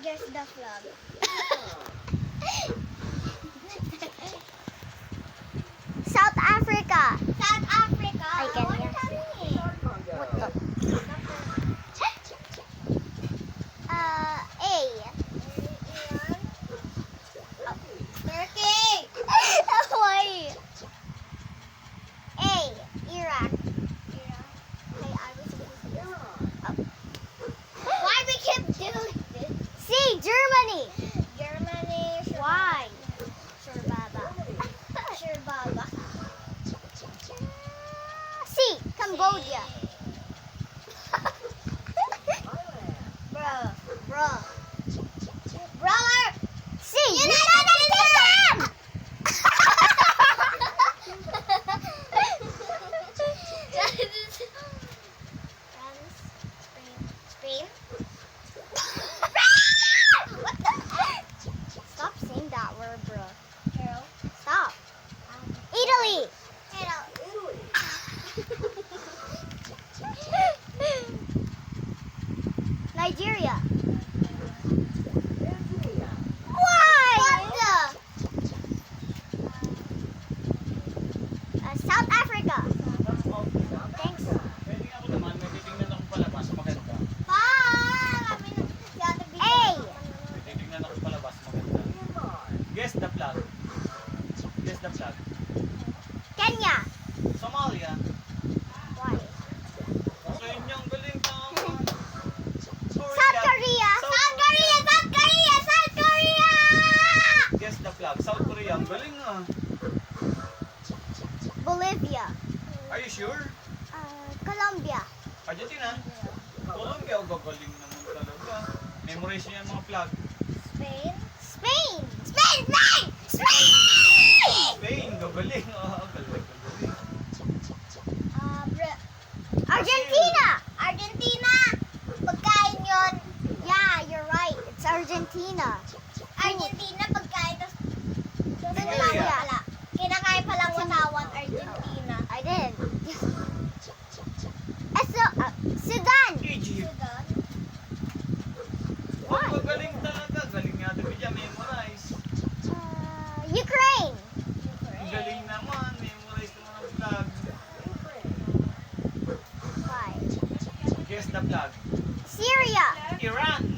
Guess the flag. South Africa. South Africa. Ay, What ganyan. kami? What the? A. Turkey. Hawaii. A. Iraq. Hey, I was supposed to guess. Why we keep doing this? C. Germany. Germany. Why? Sure, Baba. Sure, Baba. C. Cambodia. Bro. Brother. C. United Kingdom. Spain. Stop saying that word, bro. Carol. Stop. Italy. Nigeria. Why? South Africa. Thanks. Pwede ako naman, may titingnan akong palabas, maganda. Pa! Kami na. Si Ate Bea. A. May titingnan akong palabas, maganda. Guess the flag. Guess the flag. Kenya. Somalia. Why? Sa inyong galing naman. South Korea. South Korea! South Korea! South Korea! Guess the flag. South Korea. Ang galing ah. Bolivia. Are you sure? Colombia. Argentina? Colombia. Oh, gagaling naman talaga. Memorize niyo yung mga flag. Spain. Spain. Spain. Spain. Spain. Spain. Gagaling. Ah, galing. Argentina. Argentina! Pagkain yun. Yeah, you're right. It's Argentina. Argentina, pagkain. Tas Nigeria. wala. Kinakain pa lang watawan Argentina. I did. Sudan. Egypt. Sudan. Oh, gagaling talaga. Galing nga ito. Bidya, memorize. Ukraine. Ang galing naman. Memorize naman ang flag. Why? Guess the flag. Syria. Iran.